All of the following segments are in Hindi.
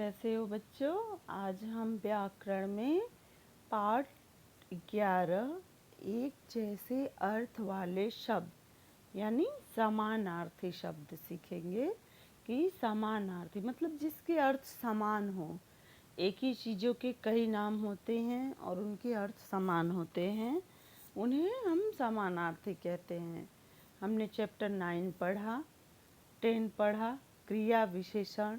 कैसे हो बच्चों। आज हम व्याकरण में पाठ 11 एक जैसे अर्थ वाले शब्द यानी समानार्थी शब्द सीखेंगे। कि समानार्थी मतलब जिसके अर्थ समान हो। एक ही चीज़ों के कई नाम होते हैं और उनके अर्थ समान होते हैं, उन्हें हम समानार्थी कहते हैं। हमने चैप्टर 9 पढ़ा, 10 पढ़ा। क्रिया विशेषण,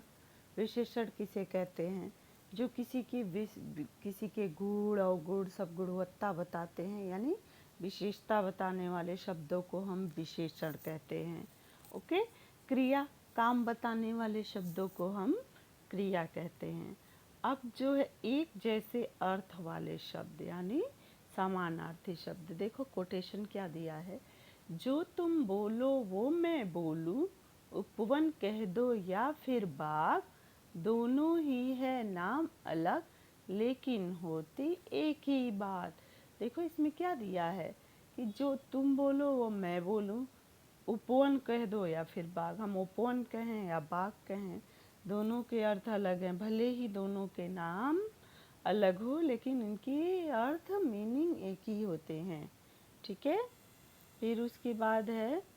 विशेषण किसे कहते हैं? जो किसी के गुण अवगुण सब गुणवत्ता बताते हैं, यानी विशेषता बताने वाले शब्दों को हम विशेषण कहते हैं। ओके। क्रिया, काम बताने वाले शब्दों को हम क्रिया कहते हैं। अब जो है एक जैसे अर्थ वाले शब्द यानी समानार्थी शब्द, देखो कोटेशन क्या दिया है। जो तुम बोलो वो मैं बोलूं, उपवन कह दो या फिर बाग, दोनों ही है नाम अलग लेकिन होती एक ही बात। देखो इसमें क्या दिया है कि जो तुम बोलो वो मैं बोलूं, उपवन कह दो या फिर बाग। हम उपवन कहें या बाग कहें, दोनों के अर्थ अलग हैं। भले ही दोनों के नाम अलग हो लेकिन इनके अर्थ मीनिंग एक ही होते हैं। ठीक है। फिर उसके बाद है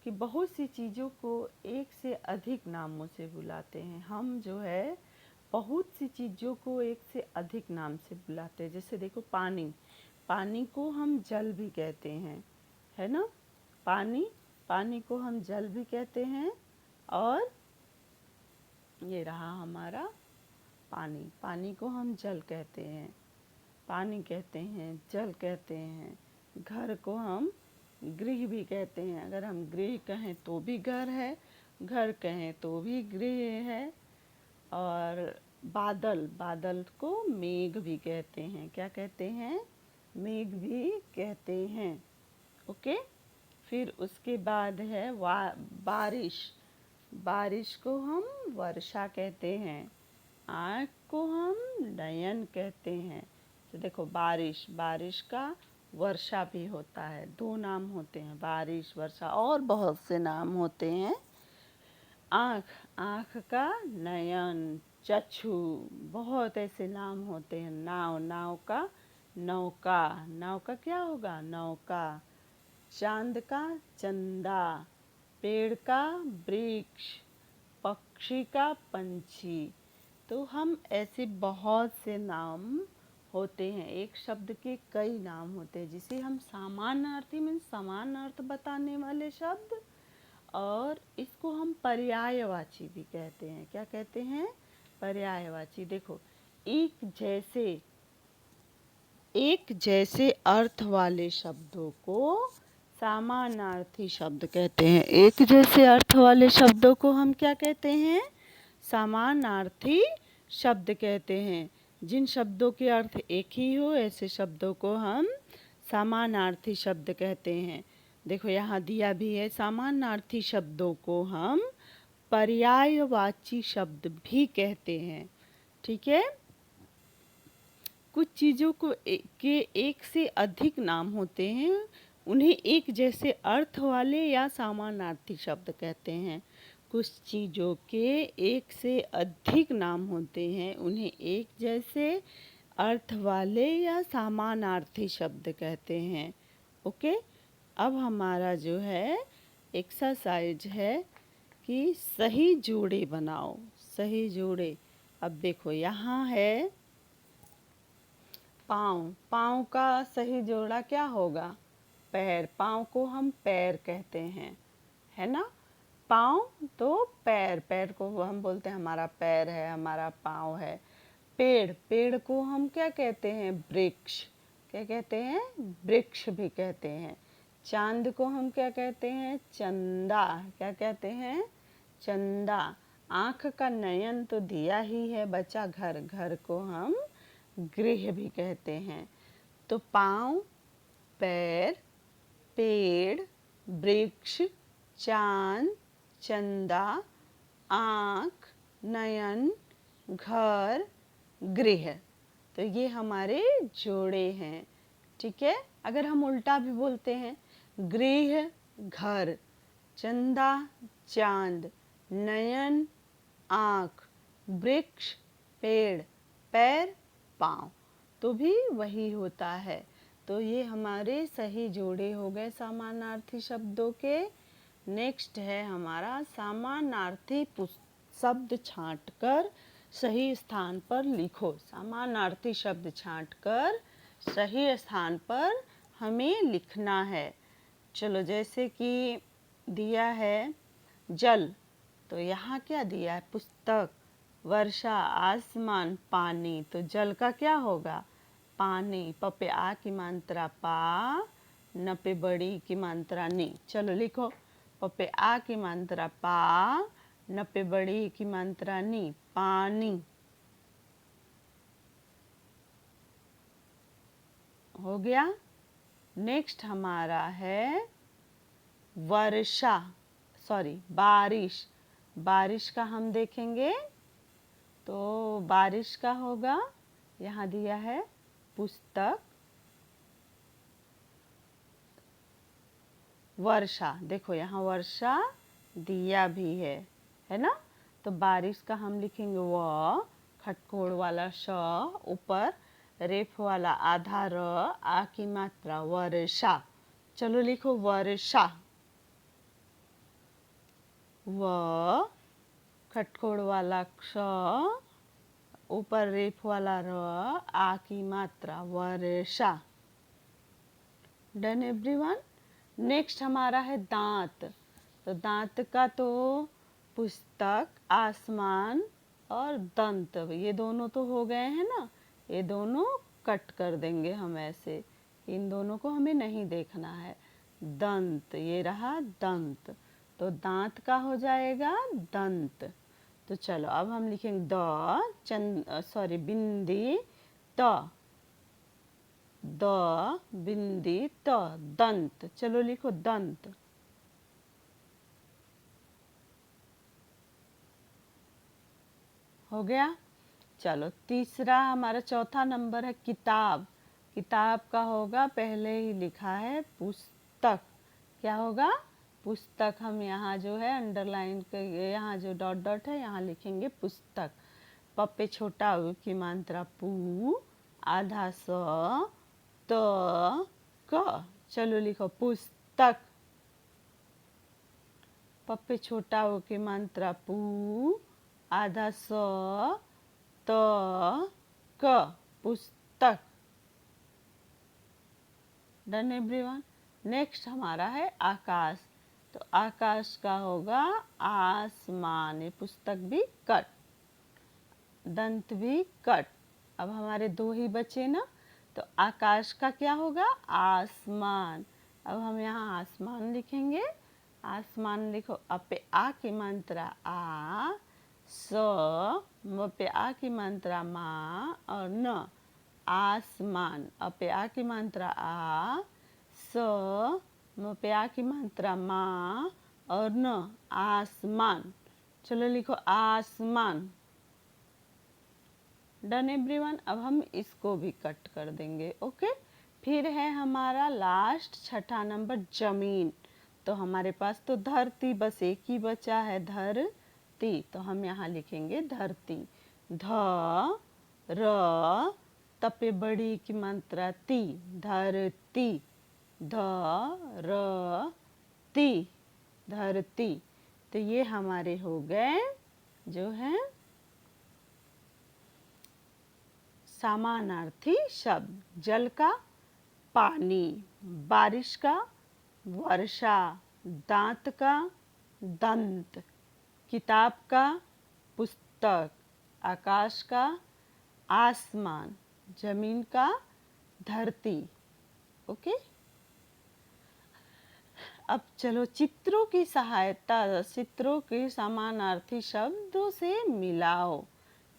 कि बहुत सी चीज़ों को एक से अधिक नामों से बुलाते हैं। हम जो है बहुत सी चीज़ों को एक से अधिक नाम से बुलाते हैं। जैसे देखो पानी, पानी को हम जल भी कहते हैं, है ना। पानी को हम जल भी कहते हैं। और ये रहा हमारा पानी, पानी को हम जल कहते हैं, पानी कहते हैं, जल कहते हैं। घर को हम गृह भी कहते हैं। अगर हम गृह कहें तो भी घर है, घर कहें तो भी गृह है। और बादल, बादल को मेघ भी कहते हैं। क्या कहते हैं? मेघ भी कहते हैं। ओके। फिर उसके बाद है बारिश, बारिश को हम वर्षा कहते हैं। आँख को हम नयन कहते हैं। तो देखो बारिश, बारिश का वर्षा भी होता है, दो नाम होते हैं, बारिश वर्षा, और बहुत से नाम होते हैं। आँख, आँख का नयन, चक्षु, बहुत ऐसे नाम होते हैं। नाव, नाव का नौका, नाव का क्या होगा? नौका। चांद का चंदा, पेड़ का वृक्ष, पक्षी का पंछी। तो हम ऐसे बहुत से नाम होते हैं। एक शब्द के कई नाम होते हैं, जिसे हम समानार्थी में समान अर्थ बताने वाले शब्द, और इसको हम पर्यायवाची भी कहते हैं। क्या कहते हैं? पर्यायवाची। देखो एक जैसे अर्थ वाले शब्दों को समानार्थी शब्द कहते हैं। एक जैसे अर्थ वाले शब्दों को हम क्या कहते हैं? समानार्थी शब्द कहते हैं। जिन शब्दों के अर्थ एक ही हो ऐसे शब्दों को हम समानार्थी शब्द कहते हैं। देखो यहाँ दिया भी है, समानार्थी शब्दों को हम पर्यायवाची शब्द भी कहते हैं। ठीक है। कुछ चीज़ों को के एक से अधिक नाम होते हैं, उन्हें एक जैसे अर्थ वाले या समानार्थी शब्द कहते हैं। कुछ चीज़ों के एक से अधिक नाम होते हैं, उन्हें एक जैसे अर्थ वाले या समानार्थी शब्द कहते हैं। ओके। अब हमारा जो है एक्सरसाइज है कि सही जोड़े बनाओ, सही जोड़े। अब देखो यहाँ है पाँव, पाँव का सही जोड़ा क्या होगा? पैर, पाँव को हम पैर कहते हैं, है ना। पाँव तो पैर, पैर को हम बोलते हैं हमारा पैर है, हमारा पाँव है। पेड़, पेड़ को हम क्या कहते हैं? वृक्ष। क्या कहते हैं? वृक्ष भी कहते हैं। चांद को हम क्या कहते हैं? चंदा। क्या कहते हैं? चंदा। आँख का नयन तो दिया ही है बचा घर, घर को हम गृह भी कहते हैं। तो पाँव, पैर, पेड़, वृक्ष, चांद, चंदा, आँख, नयन, घर, गृह, तो ये हमारे जोड़े हैं। ठीक है। अगर हम उल्टा भी बोलते हैं, गृह घर, चंदा चांद, नयन आँख, वृक्ष, पेड़, पैर, पाँव, तो भी वही होता है। तो ये हमारे सही जोड़े हो गए समानार्थी शब्दों के। नेक्स्ट है हमारा समानार्थी शब्द छांटकर सही स्थान पर लिखो। समानार्थी शब्द छांटकर सही स्थान पर हमें लिखना है। चलो, जैसे कि दिया है जल, तो यहाँ क्या दिया है? पुस्तक, वर्षा, आसमान, पानी, तो जल का क्या होगा? पानी। प पे आ की मात्रा पा, न पे बड़ी की मात्रा नी। चलो लिखो, प पे आ की मात्रा पा, न पे बड़ी की मात्रा नी, पानी। हो गया। नेक्स्ट हमारा है वर्षा, सॉरी बारिश। बारिश का हम देखेंगे तो बारिश का होगा, यहाँ दिया है पुस्तक, वर्षा। देखो यहाँ वर्षा दिया भी है ना? तो बारिश का हम लिखेंगे व, खटकोड़ वाला श, ऊपर रेफ वाला आधा र, आ की मात्रा वर्षा। चलो लिखो वर्षा। व, खटकोड़ वाला क्ष, ऊपर रेफ वाला र, आ की मात्रा वर्षा। Done everyone. नेक्स्ट हमारा है दांत। तो दांत का तो पुस्तक, आसमान और दंत, ये दोनों तो हो गए हैं ना। ये दोनों कट कर देंगे हम ऐसे, इन दोनों को हमें नहीं देखना है। दंत, ये रहा दंत, तो दांत का हो जाएगा दंत। तो चलो अब हम लिखेंगे बिंदी त, द बिंदी त, दंत। चलो लिखो दंत। हो गया। चलो तीसरा हमारा चौथा नंबर है किताब। किताब का होगा, पहले ही लिखा है पुस्तक, क्या होगा? पुस्तक। हम यहाँ जो है अंडरलाइन के यहाँ जो डॉट डॉट है यहाँ लिखेंगे पुस्तक। प पे छोटा उ की मात्रा पू, आधा स, त, क। चलो लिखो पुस्तक। प पे छोटा उ की मात्रा पू, आधा स, त, क, पुस्तक। Done everyone. नेक्स्ट हमारा है आकाश। तो आकाश का होगा आसमान, ये पुस्तक भी कट, दंत भी कट। अब हमारे दो ही बचे ना, तो आकाश का क्या होगा? आसमान। अब हम यहाँ आसमान लिखेंगे। आसमान लिखो, अ पे आ की मात्रा आ, स, म पे आ की मात्रा मा और न, आसमान। अ पे आ की मात्रा आ, स, म पे आ की मात्रा मा और न, आसमान। चलो लिखो आसमान। Done everyone. अब हम इसको भी कट कर देंगे। ओके। फिर है हमारा लास्ट छठा नंबर जमीन। तो हमारे पास तो धरती बस एक ही बचा है, धरती। तो हम यहाँ लिखेंगे धरती। ध, र, तपे बड़ी की मात्रा ती, धरती। ध, र, ती, धरती। तो ये हमारे हो गए जो है समानार्थी शब्द। जल का पानी, बारिश का वर्षा, दांत का दंत, किताब का पुस्तक, आकाश का आसमान, जमीन का धरती। ओके। अब चलो चित्रों की सहायता, चित्रों के समानार्थी शब्दों से मिलाओ।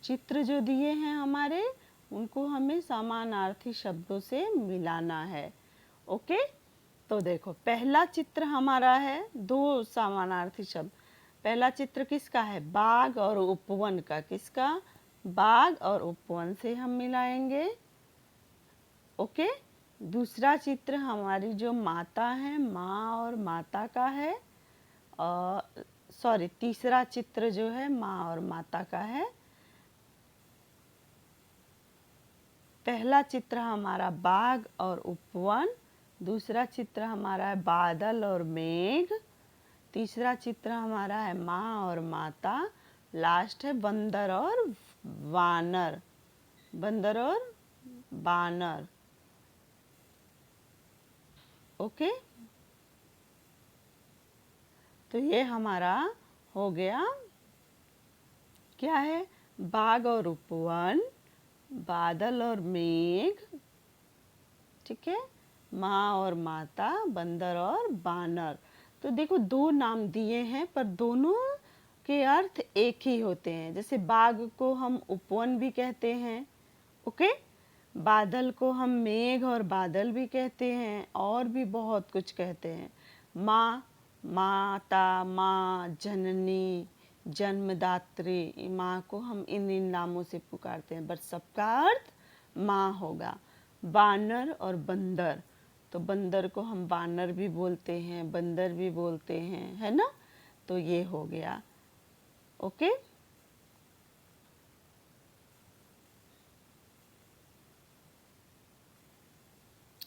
चित्र जो दिए हैं हमारे, उनको हमें समानार्थी शब्दों से मिलाना है। ओके। तो देखो पहला चित्र हमारा है, दो समानार्थी शब्द। पहला चित्र किसका है? बाघ और उपवन का। किसका? बाघ और उपवन से हम मिलाएंगे। ओके। दूसरा चित्र हमारी जो माता है, माँ और माता का है। और तीसरा चित्र जो है माँ और माता का है। पहला चित्र हमारा बाघ और उपवन, दूसरा चित्र हमारा है बादल और मेघ, तीसरा चित्र हमारा है माँ और माता, लास्ट है बंदर और वानर, बंदर और बानर। ओके, तो ये हमारा हो गया, क्या है, बाघ और उपवन, बादल और मेघ, ठीक है, माँ और माता, बंदर और बानर। तो देखो दो नाम दिए हैं पर दोनों के अर्थ एक ही होते हैं। जैसे बाघ को हम उपवन भी कहते हैं, ओके, बादल को हम मेघ और बादल भी कहते हैं, और भी बहुत कुछ कहते हैं। माँ, माता, माँ, जननी, जन्मदात्री, माँ को हम इन इन नामों से पुकारते हैं, बट सबका अर्थ माँ होगा। बानर और बंदर, तो बंदर को हम बानर भी बोलते हैं, बंदर भी बोलते हैं, है ना। तो ये हो गया, ओके।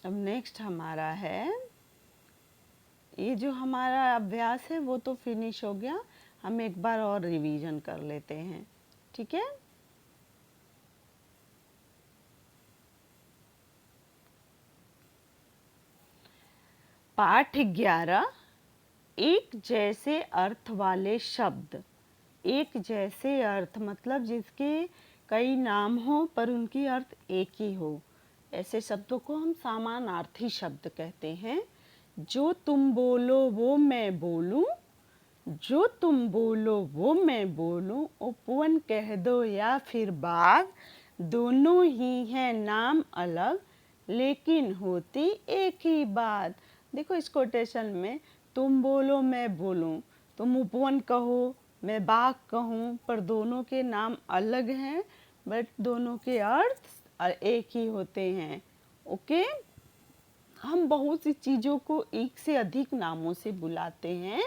अब नेक्स्ट हमारा है, ये जो हमारा अभ्यास है वो तो फिनिश हो गया, हम एक बार और रिवीजन कर लेते हैं, ठीक है। पाठ 11, एक जैसे अर्थ वाले शब्द। एक जैसे अर्थ मतलब जिसके कई नाम हो पर उनकी अर्थ एक ही हो, ऐसे शब्दों को हम समानार्थी शब्द कहते हैं। जो तुम बोलो वो मैं बोलूं, जो तुम बोलो वो मैं बोलूं, उपवन कह दो या फिर बाग, दोनों ही हैं नाम अलग लेकिन होती एक ही बात। देखो इस कोटेशन में तुम बोलो मैं बोलूं, तुम उपवन कहो मैं बाग कहूँ, पर दोनों के नाम अलग हैं बट दोनों के अर्थ एक ही होते हैं, ओके। हम बहुत सी चीज़ों को एक से अधिक नामों से बुलाते हैं,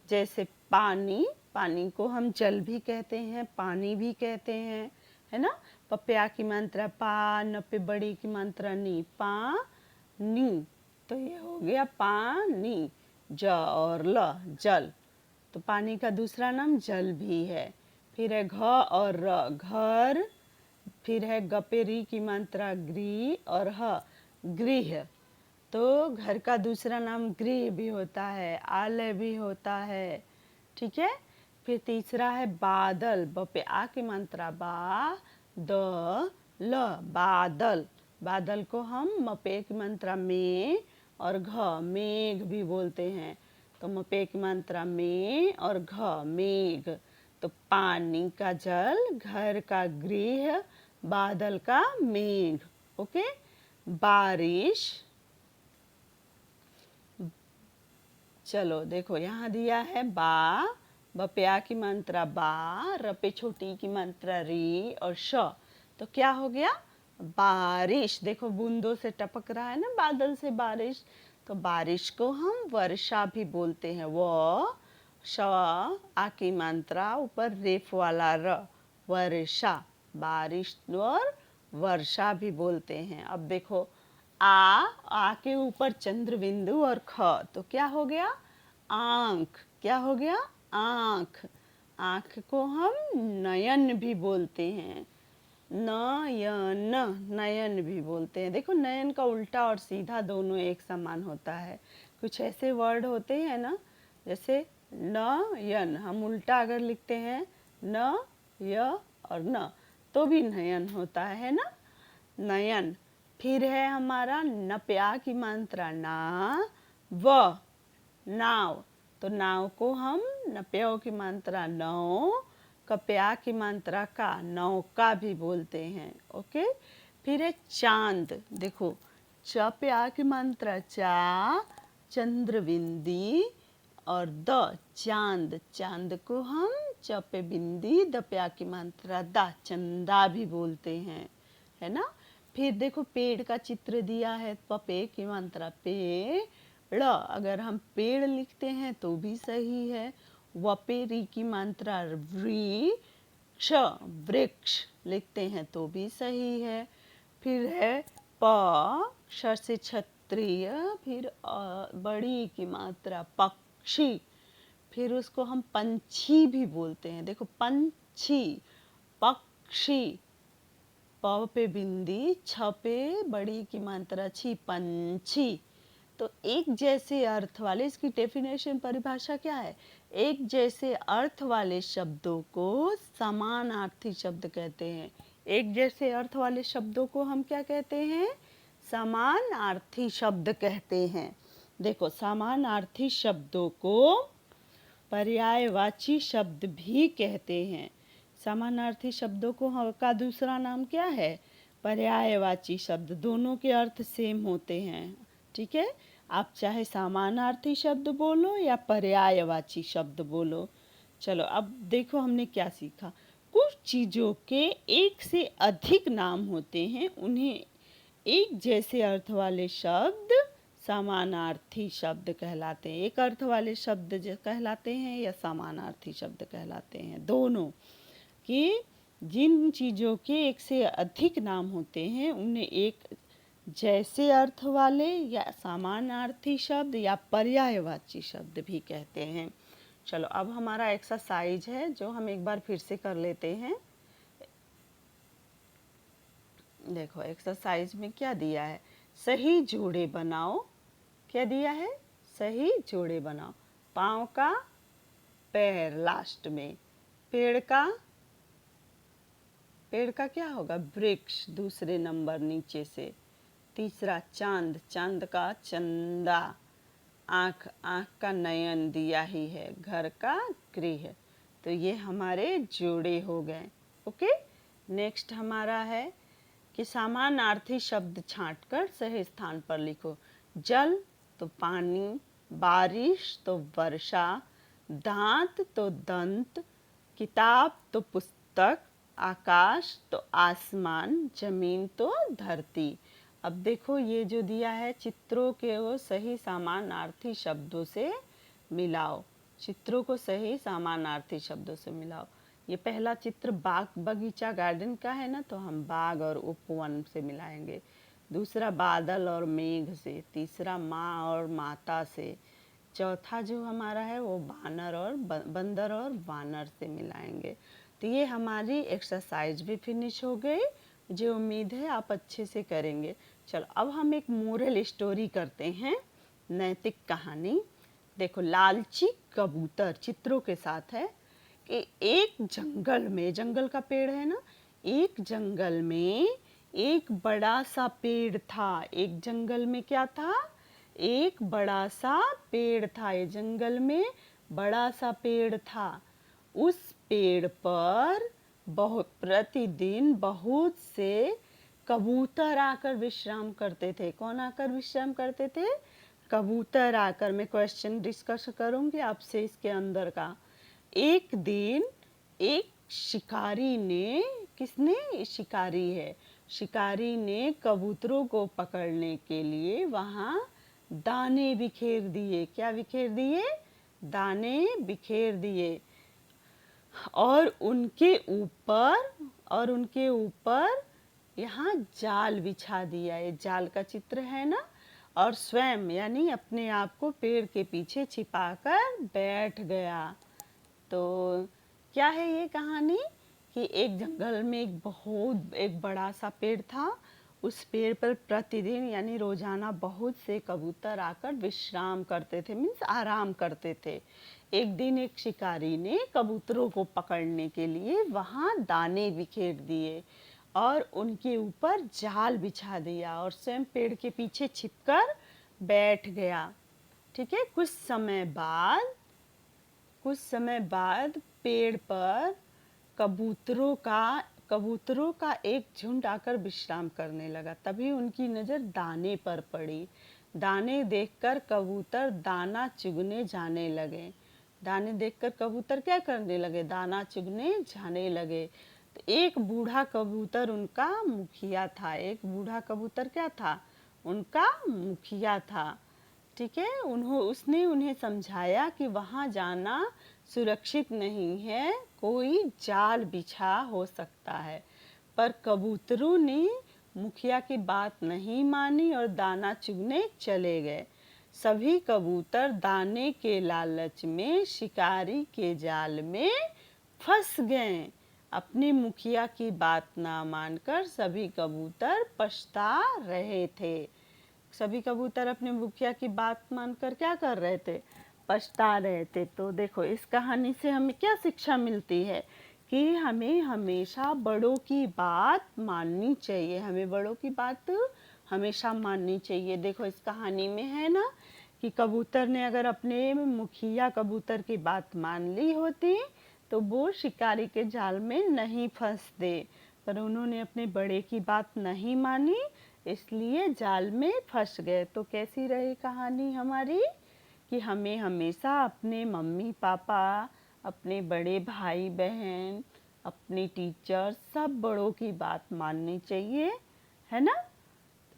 जैसे पानी, पानी को हम जल भी कहते हैं, पानी भी कहते हैं, है ना। पप्या की मात्रा पा, न पे बड़ी की मात्रा नी, पा नी, तो ये हो गया पानी। ज और ल, जल, तो पानी का दूसरा नाम जल भी है। फिर है घ और र, घर, फिर है गपेरी की मात्रा गृह और ह, गृह, तो घर का दूसरा नाम गृह भी होता है, आलय भी होता है, ठीक है। फिर तीसरा है बादल, ब पे आ की मात्रा बा, द ल, बादल, बादल को हम म पे की मात्रा में और घ, मेघ भी बोलते हैं, तो म पे की मात्रा में और घ, मेघ, तो पानी का जल, घर का गृह, बादल का मेघ, ओके। बारिश, चलो देखो यहाँ दिया है बा, बप्या की मात्रा बा, रपे छोटी की मात्रा री और श, तो क्या हो गया, बारिश। देखो बूंदों से टपक रहा है ना बादल से बारिश, तो बारिश को हम वर्षा भी बोलते हैं, वो श आ की मात्रा ऊपर रेफ वाला र, वर्षा, बारिश और वर्षा भी बोलते हैं। अब देखो आ के ऊपर चंद्र बिंदु और ख, तो क्या हो गया, आंख, क्या हो गया, आंख, आंख को हम नयन भी बोलते हैं, नयन, नयन भी बोलते हैं। देखो नयन का उल्टा और सीधा दोनों एक समान होता है। कुछ ऐसे वर्ड होते हैं ना, जैसे नयन, हम उल्टा अगर लिखते हैं न य और न, तो भी नयन होता है ना, नयन। फिर है हमारा नप्या की मात्रा ना, व, नाव, तो नाव को हम नप्यों की मात्रा नौ, कप्या की मात्रा का, नौका भी बोलते हैं, ओके। फिर है चांद, देखो च प्या की मात्रा चा, चंद्रबिंदी और द, चांद, चांद को हम च पे बिंदी, द प्या की मात्रा दा, चंदा भी बोलते हैं, है ना। फिर देखो पेड़ का चित्र दिया है, पे की मात्रा पे, ड़, अगर हम पेड़ लिखते हैं तो भी सही है, वपेरी की मात्रा वृक्ष, वृक्ष लिखते हैं तो भी सही है। फिर है प, श से क्षत्रिय, फिर बड़ी की मात्रा पक्षी, फिर उसको हम पंछी भी बोलते हैं। देखो पंछी, पक्षी, प पे बिंदी, छ पे बड़ी की मात्रा छी, पंछी। तो एक जैसे अर्थ वाले, इसकी डेफिनेशन परिभाषा क्या है? एक जैसे अर्थ वाले शब्दों को समानार्थी शब्द कहते हैं। एक जैसे अर्थ वाले शब्दों को हम क्या कहते हैं? समानार्थी शब्द कहते हैं। देखो समानार्थी शब्दों को पर्यायवाची शब्द भी कहते हैं। समानार्थी शब्दों को का दूसरा नाम क्या है? पर्यायवाची शब्द। दोनों के अर्थ सेम होते हैं, ठीक है। आप चाहे समानार्थी शब्द बोलो या पर्यायवाची शब्द बोलो। चलो अब देखो हमने क्या सीखा। कुछ चीज़ों के एक से अधिक नाम होते हैं, उन्हें एक जैसे अर्थ वाले शब्द समानार्थी शब्द कहलाते हैं। एक अर्थ वाले शब्द कहलाते हैं या समानार्थी शब्द कहलाते हैं, दोनों। कि जिन चीज़ों के एक से अधिक नाम होते हैं उन्हें एक जैसे अर्थ वाले या समानार्थी शब्द या पर्यायवाची शब्द भी कहते हैं। चलो अब हमारा एक्सरसाइज है जो हम एक बार फिर से कर लेते हैं। देखो एक्सरसाइज में क्या दिया है? सही जोड़े बनाओ। क्या दिया है? सही जोड़े बनाओ। पाँव का पैर लास्ट में, पेड़ का क्या होगा? वृक्ष दूसरे नंबर नीचे से। तीसरा चांद, चांद का चंदा। आँख, आँख का नयन दिया ही है। घर का गृह। तो ये हमारे जोड़े हो गए। ओके, नेक्स्ट हमारा है कि समानार्थी शब्द छांटकर सही स्थान पर लिखो। जल तो पानी, बारिश तो वर्षा, दांत तो दंत, किताब तो पुस्तक, आकाश तो आसमान, जमीन तो धरती। अब देखो ये जो दिया है चित्रों के वो सही समानार्थी शब्दों से मिलाओ। चित्रों को सही समानार्थी शब्दों से मिलाओ। ये पहला चित्र बाग बगीचा गार्डन का है ना, तो हम बाग और उपवन से मिलाएंगे। दूसरा बादल और मेघ से। तीसरा माँ और माता से। चौथा जो हमारा है वो बानर और बंदर और वानर से मिलाएंगे। तो ये हमारी एक्सरसाइज भी फिनिश हो गई। मुझे उम्मीद है आप अच्छे से करेंगे। चलो अब हम एक मोरल स्टोरी करते हैं, नैतिक कहानी। देखो लालची कबूतर चित्रों के साथ है कि एक जंगल में, जंगल का पेड़ है ना, एक जंगल में एक बड़ा सा पेड़ था। एक जंगल में क्या था? एक बड़ा सा पेड़ था। ये जंगल में बड़ा सा पेड़ था। उस पेड़ पर प्रतिदिन बहुत से कबूतर आकर विश्राम करते थे। कौन आकर विश्राम करते थे? कबूतर आकर। मैं क्वेश्चन डिस्कस करूंगी आपसे इसके अंदर का। एक दिन एक शिकारी ने, किसने? शिकारी है। शिकारी ने कबूतरों को पकड़ने के लिए वहाँ दाने बिखेर दिए। क्या बिखेर दिए? दाने बिखेर दिए। और उनके ऊपर यहाँ जाल बिछा दिया। ये जाल का चित्र है ना। और स्वयं यानी अपने आप को पेड़ के पीछे छिपाकर बैठ गया। तो क्या है ये कहानी कि एक जंगल में एक बड़ा सा पेड़ था। उस पेड़ पर प्रतिदिन यानी रोजाना बहुत से कबूतर आकर विश्राम करते थे, मीन्स आराम करते थे। एक दिन एक शिकारी ने कबूतरों को पकड़ने के लिए वहाँ दाने बिखेर दिए और उनके ऊपर जाल बिछा दिया और स्वयं पेड़ के पीछे छिपकर बैठ गया। ठीक है। कुछ समय बाद पेड़ पर कबूतरों का एक झुंड आकर विश्राम करने लगा। तभी उनकी नज़र दाने पर पड़ी। दाने देखकर कबूतर दाना चुगने जाने लगे। दाने देखकर कबूतर क्या करने लगे? दाना चुगने जाने लगे। तो एक बूढ़ा कबूतर उनका मुखिया था। एक बूढ़ा कबूतर क्या था? उनका मुखिया था। ठीक है। उसने उन्हें समझाया कि वहाँ जाना सुरक्षित नहीं है, कोई जाल बिछा हो सकता है। पर कबूतरों ने मुखिया की बात नहीं मानी और दाना चुगने चले गए। सभी कबूतर दाने के लालच में शिकारी के जाल में फंस गए। अपनी मुखिया की बात ना मानकर सभी कबूतर पछता रहे थे। सभी कबूतर अपने मुखिया की बात मानकर क्या कर रहे थे? पछता रहे थे। तो देखो इस कहानी से हमें क्या शिक्षा मिलती है कि हमें हमेशा बड़ों की बात माननी चाहिए। हमें बड़ों की बात हमेशा माननी चाहिए। देखो इस कहानी में है ना कि कबूतर ने अगर अपने मुखिया कबूतर की बात मान ली होती तो वो शिकारी के जाल में नहीं फंसते, पर उन्होंने अपने बड़े की बात नहीं मानी, इसलिए जाल में फंस गए। तो कैसी रही कहानी हमारी कि हमें हमेशा अपने मम्मी पापा, अपने बड़े भाई बहन, अपने टीचर, सब बड़ों की बात माननी चाहिए, है ना।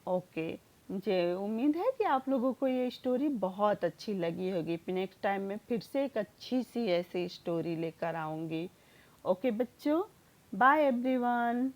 ओके, मुझे उम्मीद है कि आप लोगों को ये स्टोरी बहुत अच्छी लगी होगी। नेक्स्ट टाइम मैं फिर से एक अच्छी सी ऐसी स्टोरी लेकर आऊँगी। ओके बच्चों, बाय एवरीवन।